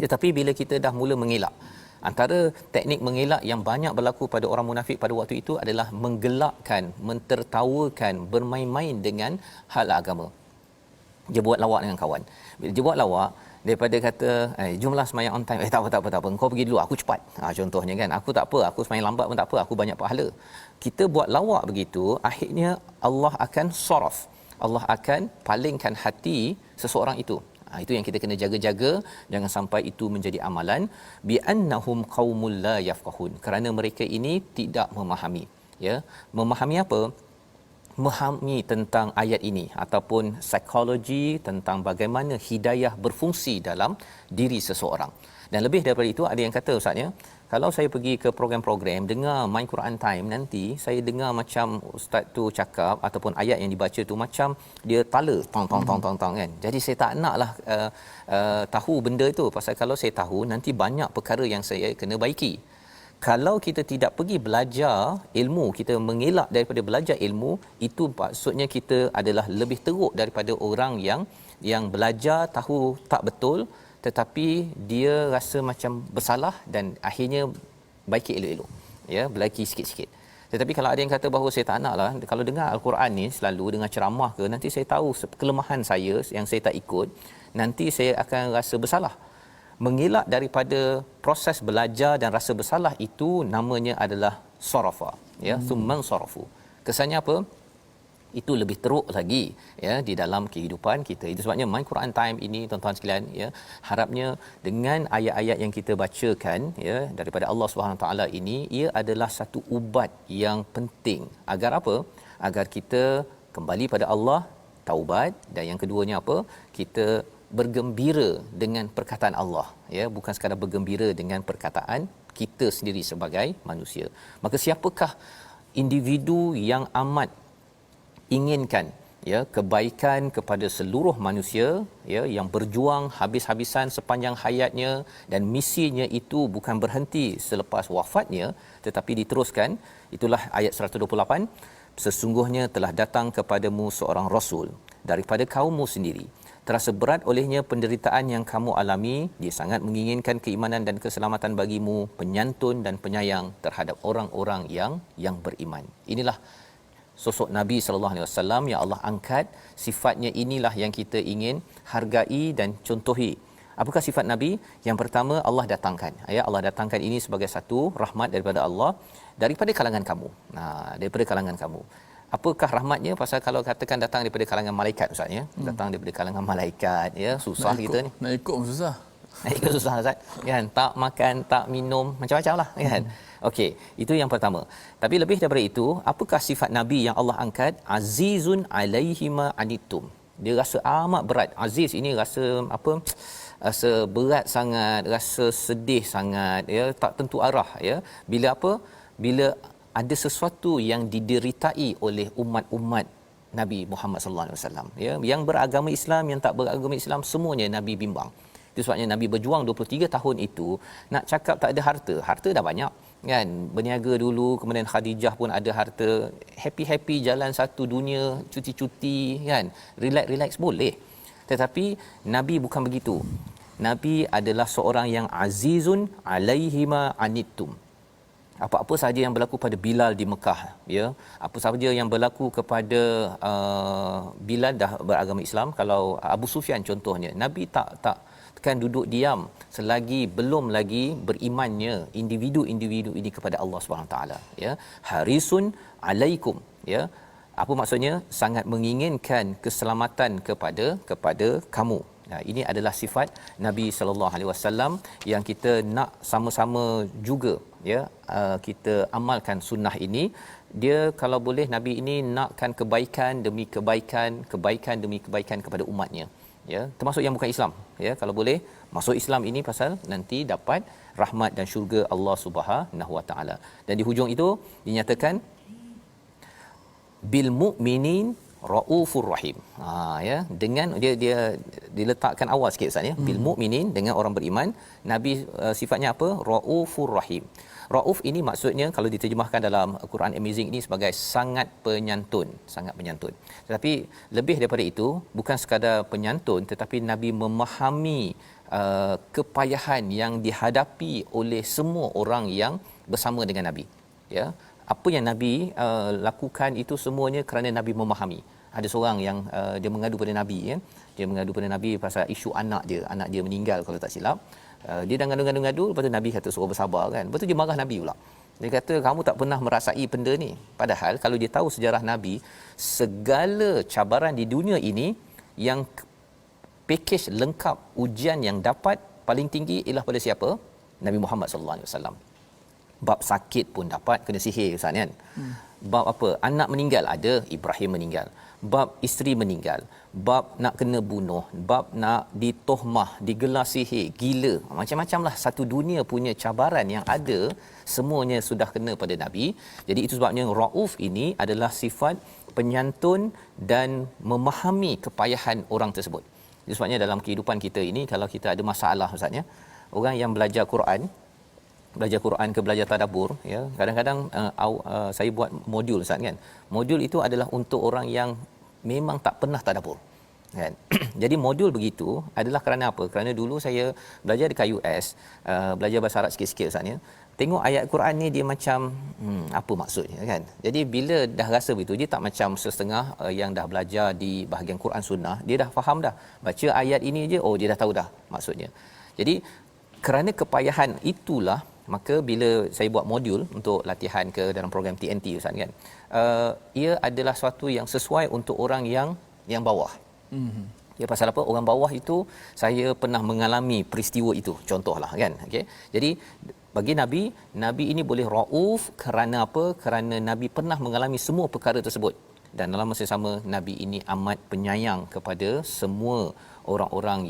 Tetapi bila kita dah mula mengelak, antara teknik mengelak yang banyak berlaku pada orang munafik pada waktu itu adalah menggelakkan, mentertawakan, bermain-main dengan hal agama. Dia buat lawak dengan kawan. Bila dia buat lawak, daripada kata jomlah sembahyang on time, tak apa, kau pergi dulu, aku cepat. Contohnya kan, aku tak apa, aku sembahyang lambat pun tak apa, aku banyak pahala. Kita buat lawak begitu, akhirnya Allah akan saraf, Allah akan palingkan hati seseorang itu. Itu yang kita kena jaga-jaga, jangan sampai itu menjadi amalan. Bi annahum qaumul la yafqahun, kerana mereka ini tidak memahami, ya. Memahami apa? Memahami tentang ayat ini ataupun psikologi tentang bagaimana hidayah berfungsi dalam diri seseorang. Dan lebih daripada itu, ada yang kata Ustaz, ya, kalau saya pergi ke program-program dengar My Quran Time, nanti saya dengar macam ustaz tu cakap ataupun ayat yang dibaca tu macam dia tala tong kan. Jadi saya tak naklah tahu benda itu, pasal kalau saya tahu nanti banyak perkara yang saya kena baiki. Kalau kita tidak pergi belajar ilmu, kita mengelak daripada belajar ilmu, itu maksudnya kita adalah lebih teruk daripada orang yang belajar tahu tak betul, tetapi dia rasa macam bersalah dan akhirnya baiki elok-elok, ya, baiki sikit-sikit. Tetapi kalau ada yang kata bahawa saya tak naklah, kalau dengar al-Quran ni selalu dengar ceramah ke, nanti saya tahu kelemahan saya yang saya tak ikut, nanti saya akan rasa bersalah. Mengelak daripada proses belajar dan rasa bersalah itu namanya adalah sarafa, ya, thumman sarafu. Kesannya apa? itu lebih teruk lagi ya di dalam kehidupan kita. Itu sebabnya My Quran Time ini tuan-tuan sekalian ya, harapnya dengan ayat-ayat yang kita bacakan ya daripada Allah Subhanahu taala ini, ia adalah satu ubat yang penting agar apa? Agar kita kembali pada Allah, taubat, dan yang keduanya apa? Kita bergembira dengan perkataan Allah ya, bukan sekadar bergembira dengan perkataan kita sendiri sebagai manusia. Maka siapakah individu yang amat inginkan ya kebaikan kepada seluruh manusia ya, yang berjuang habis-habisan sepanjang hayatnya, dan misinya itu bukan berhenti selepas wafatnya tetapi diteruskan? Itulah ayat 128, sesungguhnya telah datang kepadamu seorang rasul daripada kaummu sendiri, terasa berat olehnya penderitaan yang kamu alami, dia sangat menginginkan keimanan dan keselamatan bagimu, penyantun dan penyayang terhadap orang-orang yang beriman. Inilah sosok Nabi sallallahu alaihi wasallam yang Allah angkat. Sifatnya inilah yang kita ingin hargai dan contohi. Apakah sifat Nabi? Yang pertama, Allah datangkan. Ya, Allah datangkan ini sebagai satu rahmat daripada Allah daripada kalangan kamu. Daripada kalangan kamu. Apakah rahmatnya? Pasal kalau katakan datang daripada kalangan malaikat Ustaz ya. Datang daripada kalangan malaikat ya, susah kita ni. Nak ikut pun susah. Nak ikut susah Ustaz. Kan, tak makan, tak minum, macam-macam lah kan. Okey, itu yang pertama. Tapi lebih daripada itu, apakah sifat Nabi yang Allah angkat? Azizun alaihi ma anittum. Dia rasa amat berat. Aziz ini rasa apa? Rasa berat sangat, rasa sedih sangat ya, tak tentu arah ya. Bila apa? Bila ada sesuatu yang dideritai oleh umat-umat Nabi Muhammad sallallahu alaihi wasallam ya, yang beragama Islam, yang tak beragama Islam, semuanya Nabi bimbang. Itu sebabnya Nabi berjuang 23 tahun itu. Nak cakap tak ada harta dah banyak kan, berniaga dulu, kemudian Khadijah pun ada harta, happy-happy jalan satu dunia, cuti-cuti kan, relax boleh. Tetapi Nabi bukan begitu. Nabi adalah seorang yang azizun alaihi ma anittum. Apa-apa sahaja yang berlaku pada Bilal di Mekah ya, apa sahaja yang berlaku kepada Bilal dah beragama Islam, kalau Abu Sufyan contohnya, Nabi takkan duduk diam selagi belum lagi berimannya individu-individu ini kepada Allah Subhanahu taala ya. Harisun alaikum ya, apa maksudnya? Sangat menginginkan keselamatan kepada kamu. Ini adalah sifat Nabi sallallahu alaihi wasallam yang kita nak sama-sama juga ya, kita amalkan sunnah ini. Dia kalau boleh, Nabi ini nakkan kebaikan demi kebaikan, kebaikan demi kebaikan kepada umatnya ya, termasuk yang bukan Islam ya. Kalau boleh masuk Islam ini pasal nanti dapat rahmat dan syurga Allah Subhanahu wa taala. Dan di hujung itu dinyatakan bil mu'minin raufur rahim. Ya, dengan dia diletakkan awal sikit Ustaz ya. Bil mu'minin, dengan orang beriman. Nabi sifatnya apa? Raufur rahim. Rauf ini maksudnya kalau diterjemahkan dalam Quran Amazing ini sebagai sangat penyantun, sangat penyantun. Tetapi lebih daripada itu, bukan sekadar penyantun tetapi Nabi memahami kepayahan yang dihadapi oleh semua orang yang bersama dengan Nabi. Ya. Apa yang Nabi lakukan itu semuanya kerana Nabi memahami. Ada seorang yang dia mengadu pada Nabi ya. Dia mengadu pada Nabi pasal isu anak dia meninggal kalau tak silap. Dia dah ngadu-ngadu, lepas tu Nabi kata suruh bersabar kan. Lepas tu dia marah Nabi pula. Dia kata kamu tak pernah merasai benda ni. Padahal kalau dia tahu sejarah Nabi, segala cabaran di dunia ini, yang pakej lengkap ujian yang dapat paling tinggi ialah pada siapa? Nabi Muhammad sallallahu alaihi wasallam. Bab sakit pun dapat kena sihir Ustaz kan. Bab apa? Anak meninggal ada, Ibrahim meninggal. Bab isteri meninggal, bab nak kena bunuh, bab nak ditohmah, digelar sihir, gila, macam-macamlah. Satu dunia punya cabaran yang ada, semuanya sudah kena pada Nabi. Jadi itu sebabnya Rauf ini adalah sifat penyantun dan memahami kepayahan orang tersebut. Itu sebabnya dalam kehidupan kita ini, kalau kita ada masalah Ustaz ya, orang yang belajar Quran ke belajar tadabbur ya, kadang-kadang saya buat modul Ustaz kan. Modul itu adalah untuk orang yang memang tak pernah tadabbur kan. Jadi modul begitu adalah kerana apa? Kerana dulu saya belajar dekat US, belajar bahasa Arab sikit-sikit Ustaz ya. Tengok ayat Quran ni dia macam apa maksudnya kan. Jadi bila dah rasa begitu, dia tak macam setengah yang dah belajar di bahagian Quran Sunnah, dia dah faham dah. Baca ayat ini je, oh dia dah tahu dah maksudnya. Jadi kerana kepayahan itulah maka bila saya buat modul untuk latihan ke dalam program TNT Ustaz kan, ia adalah sesuatu yang sesuai untuk orang yang bawah. Ya, pasal apa? Orang bawah itu saya pernah mengalami peristiwa itu, contohlah kan. Okey. Jadi bagi Nabi ini boleh rauf kerana apa? Kerana Nabi pernah mengalami semua perkara tersebut. Dan dalam masa sama Nabi ini amat penyayang kepada semua orang-orang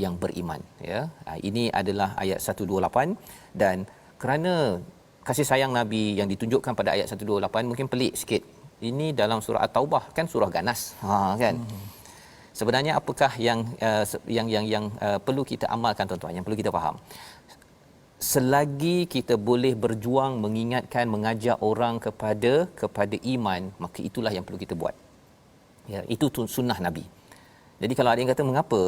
yang beriman, ya. Ini adalah ayat 128, dan kerana kasih sayang Nabi yang ditunjukkan pada ayat 128 mungkin pelik sikit. Ini dalam surah At-Taubah kan surah ganas. Kan. Sebenarnya apakah yang perlu kita amalkan tuan-tuan, yang perlu kita faham? Selagi kita boleh berjuang mengingatkan, mengajak orang kepada iman, maka itulah yang perlu kita buat. Ya, itu sunnah Nabi. Jadi kalau ada yang kata mengapa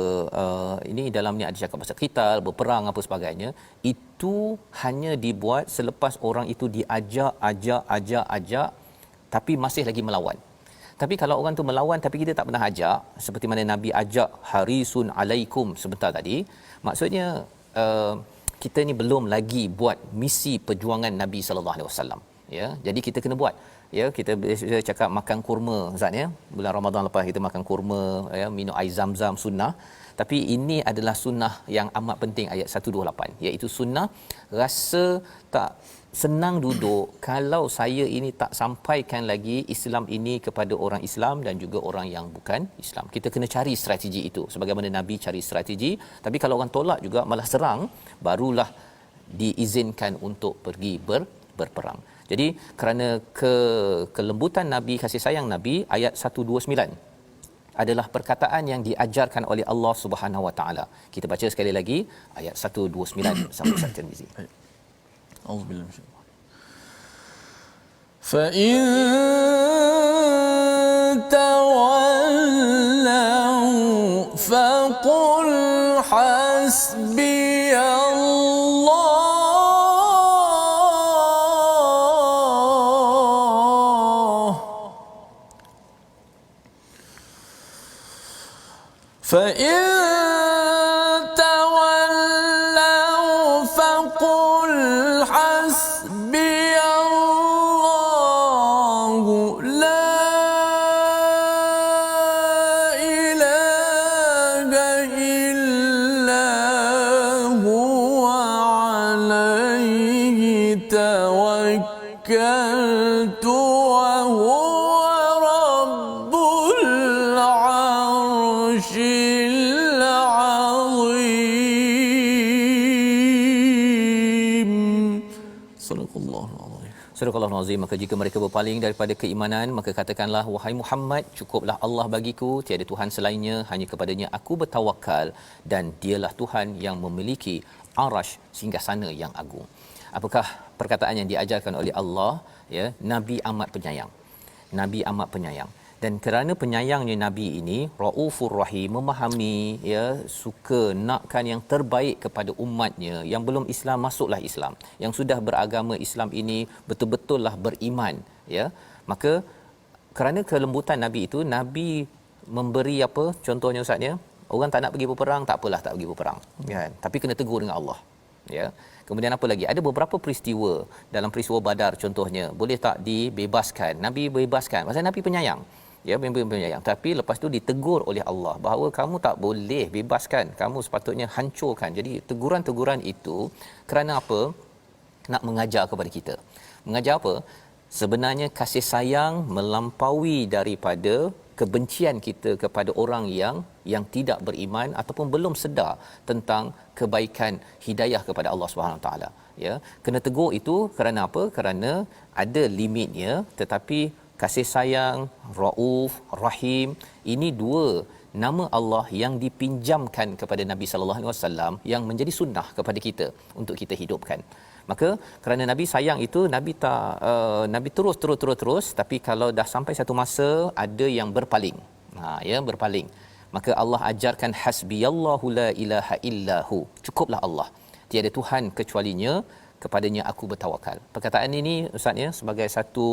ini dalam ni ada cakap pasal qital, berperang apa sebagainya, itu hanya dibuat selepas orang itu diajak tapi masih lagi melawan. Tapi kalau orang tu melawan tapi kita tak pernah ajak, seperti mana Nabi ajak harisun alaikum sebentar tadi, maksudnya kita ni belum lagi buat misi perjuangan Nabi sallallahu alaihi wasallam, ya. Jadi kita kena buat. Ya, kita biasa cakap makan kurma Ustaz, ya. Bulan Ramadan lepas kita makan kurma, ya, minum air Zam-Zam sunnah. Tapi ini adalah sunnah yang amat penting ayat 128, iaitu sunnah rasa tak senang duduk kalau saya ini tak sampaikan lagi Islam ini kepada orang Islam dan juga orang yang bukan Islam. Kita kena cari strategi itu sebagaimana Nabi cari strategi. Tapi kalau orang tolak juga malah serang, barulah diizinkan untuk pergi berperang. Jadi kerana kelembutan Nabi, kasih sayang Nabi, ayat 129 adalah perkataan yang diajarkan oleh Allah Subhanahu Wa Taala. Kita baca sekali lagi ayat 129 sampai Ustaz Tirmizi. Auzubillahi minasyaitanir fa in tawallaw faqul hasbiyallah fa in Surah Al-Azim. Maka jika mereka berpaling daripada keimanan, maka katakanlah, wahai Muhammad, cukuplah Allah bagiku, tiada Tuhan selainnya, hanya kepadanya aku bertawakal, dan dialah Tuhan yang memiliki arasy singgasana yang agung. Apakah perkataan yang diajarkan oleh Allah? Ya, Nabi amat penyayang. Nabi amat penyayang. Dan kerana penyayangnya Nabi ini, Raufur Rahim, memahami, ya, suka nakkan yang terbaik kepada umatnya. Yang belum Islam, masuklah Islam. Yang sudah beragama Islam ini betul-betullah beriman, ya. Maka kerana kelembutan Nabi itu, Nabi memberi apa? Contohnya Ustaz, ya, orang tak nak pergi berperang, tak apalah, tak pergi berperang, kan? Tapi kena tegur dengan Allah, ya. Kemudian apa lagi? Ada beberapa peristiwa dalam peristiwa Badar contohnya, boleh tak dibebaskan? Nabi bebaskan. Pasal Nabi penyayang. Ya, memang penyayang. Tapi lepas tu ditegur oleh Allah bahawa kamu tak boleh bebaskan, kamu sepatutnya hancurkan. Jadi teguran-teguran itu kerana apa? Nak mengajar kepada kita. Mengajar apa? Sebenarnya kasih sayang melampaui daripada kebencian kita kepada orang yang tidak beriman ataupun belum sedar tentang kebaikan hidayah kepada Allah Subhanahu taala, ya. Kena tegur itu kerana apa? Kerana ada limitnya, tetapi kasih sayang, Rauf, Rahim, ini dua nama Allah yang dipinjamkan kepada Nabi sallallahu alaihi wasallam yang menjadi sunnah kepada kita untuk kita hidupkan. Maka kerana Nabi sayang itu, Nabi tak Nabi terus, tapi kalau dah sampai satu masa ada yang berpaling. Ya, berpaling. Maka Allah ajarkan hasbiyallahu la ilaha illahu. Cukuplah Allah. Tiada Tuhan kecualinya, kepadanya aku bertawakal. Perkataan ini Ustaz, ya, sebagai satu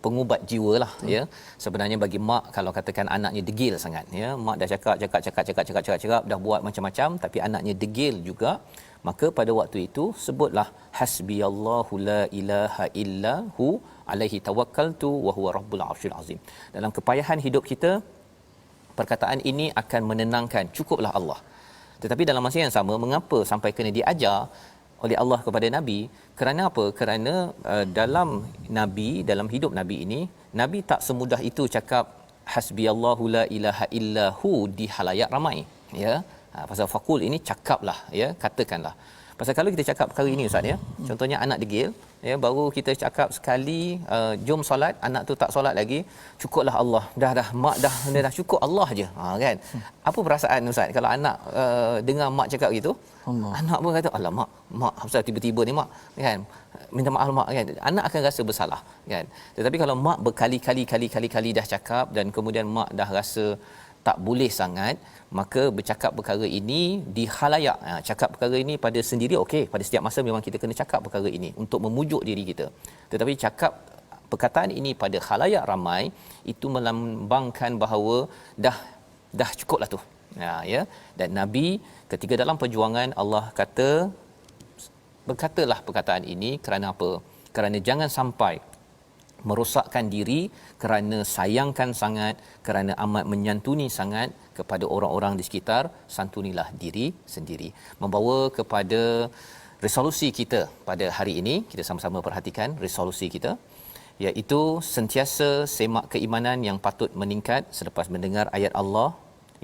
pengubat jiwa lah ya. Sebenarnya bagi mak, kalau katakan anaknya degil sangat ya, mak dah cakap dah buat macam-macam tapi anaknya degil juga, maka pada waktu itu sebutlah hasbiyallahu la ilaha illa hu alaihi tawakkaltu wa huwa rabbul arsyil azim. Dalam kepayahan hidup kita, perkataan ini akan menenangkan, cukuplah Allah. Tetapi dalam masa yang sama, mengapa sampai kena diajar oleh Allah kepada Nabi? Kerana apa? Kerana dalam hidup Nabi ini, Nabi tak semudah itu cakap hasbiyallahu la ilaha illa hu di halayak ramai ya. Pasal faqul ini cakaplah ya, katakanlah. Pasal kalau kita cakap perkara ini ustaz ya, contohnya anak degil ya, baru kita cakap sekali jom solat, anak tu tak solat lagi, cukuplah Allah. Dah mak dah cukup Allah aje. Kan? Apa perasaan ustaz kalau anak dengar mak cakap gitu? Allah. Anak pun kata alamak, mak pasal tiba-tiba ni mak kan, minta maaf mak kan. Anak akan rasa bersalah kan. Tetapi kalau mak berkali-kali dah cakap dan kemudian mak dah rasa tak boleh sangat, maka bercakap perkara ini di khalayak, cakap perkara ini pada sendiri okey, pada setiap masa memang kita kena cakap perkara ini untuk memujuk diri kita. Tetapi cakap perkataan ini pada khalayak ramai, itu melambangkan bahawa dah cukuplah tu. Ya, dan Nabi ketika dalam perjuangan, Allah kata berkatalah perkataan ini kerana apa? Kerana jangan sampai merosakkan diri, kerana sayangkan sangat, kerana amat menyantuni sangat kepada orang-orang di sekitar, santunilah diri sendiri. Membawa kepada resolusi kita pada hari ini, kita sama-sama perhatikan resolusi kita, iaitu sentiasa semak keimanan yang patut meningkat selepas mendengar ayat Allah.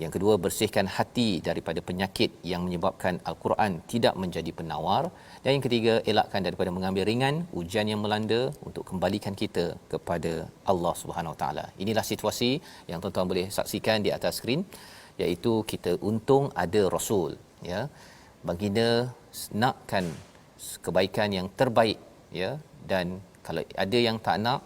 Yang kedua, bersihkan hati daripada penyakit yang menyebabkan Al-Quran tidak menjadi penawar. Dan yang ketiga, elakkan daripada mengambil ringan ujian yang melanda untuk kembalikan kita kepada Allah Subhanahu Wa Taala. Inilah situasi yang tuan-tuan boleh saksikan di atas skrin, iaitu kita untung ada Rasul ya. Baginda nakkan kebaikan yang terbaik ya, dan kalau ada yang tak nak,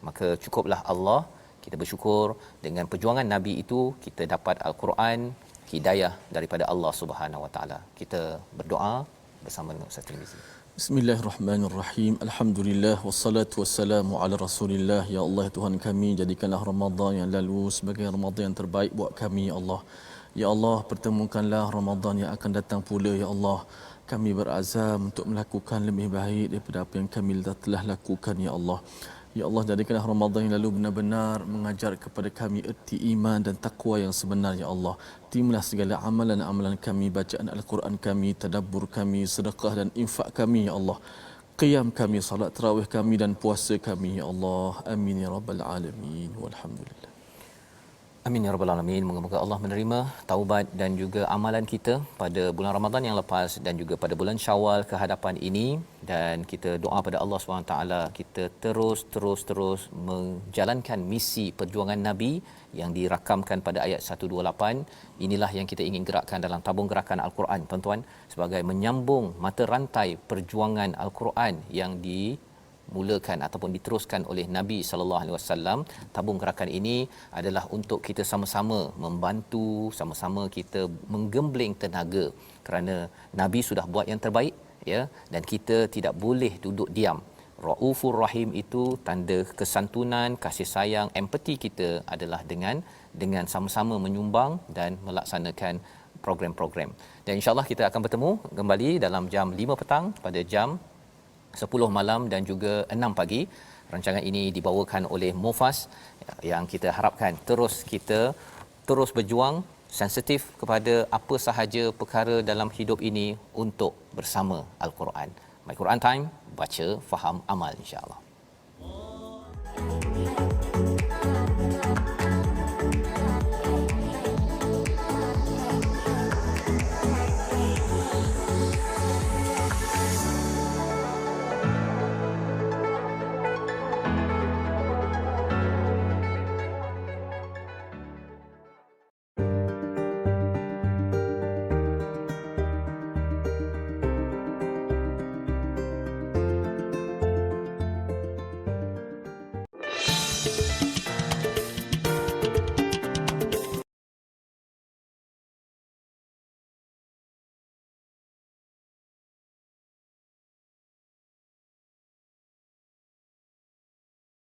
maka cukuplah Allah. Kita bersyukur dengan perjuangan Nabi itu kita dapat Al-Quran, hidayah daripada Allah Subhanahu Wa Taala. Kita berdoa bersama dengan Ustaz Tirmizi. Bismillahirrahmanirrahim. Alhamdulillah wassalatu wassalamu ala Rasulillah. Ya Allah, Tuhan kami, jadikanlah Ramadan yang lalu sebagai Ramadan yang terbaik buat kami ya Allah. Ya Allah, pertemukanlah Ramadan yang akan datang pula ya Allah. Kami berazam untuk melakukan lebih baik daripada apa yang kami telah lakukan ya Allah. Ya Allah, jadikanlah Ramadan yang lalu benar-benar mengajar kepada kami erti iman dan takwa yang sebenar ya Allah. Terimalah segala amalan-amalan kami, bacaan Al-Quran kami, tadabbur kami, sedekah dan infak kami ya Allah. Qiyam kami, salat tarawih kami dan puasa kami ya Allah. Amin ya rabbal alamin. Walhamdulillah. Amin ya rabbal alamin. Moga-moga Allah menerima taubat dan juga amalan kita pada bulan Ramadan yang lepas dan juga pada bulan Syawal ke hadapan ini, dan kita doa pada Allah SWT kita terus menjalankan misi perjuangan Nabi yang dirakamkan pada ayat 128. Inilah yang kita ingin gerakkan dalam tabung gerakan Al-Quran tuan-tuan, sebagai menyambung mata rantai perjuangan Al-Quran yang dimulakan ataupun diteruskan oleh Nabi sallallahu alaihi wasallam. Tabung gerakan ini adalah untuk kita sama-sama membantu, sama-sama kita menggembling tenaga, kerana Nabi sudah buat yang terbaik ya, dan kita tidak boleh duduk diam. Raufur Rahim itu tanda kesantunan, kasih sayang, empati kita adalah dengan sama-sama menyumbang dan melaksanakan program-program. Dan insya-Allah kita akan bertemu kembali dalam jam 5 petang, pada jam 10 malam dan juga 6 pagi. Rancangan ini dibawakan oleh Mufas yang kita harapkan kita terus berjuang, sensitif kepada apa sahaja perkara dalam hidup ini untuk bersama Al-Quran. My Quran Time, baca, faham, amal insya-Allah.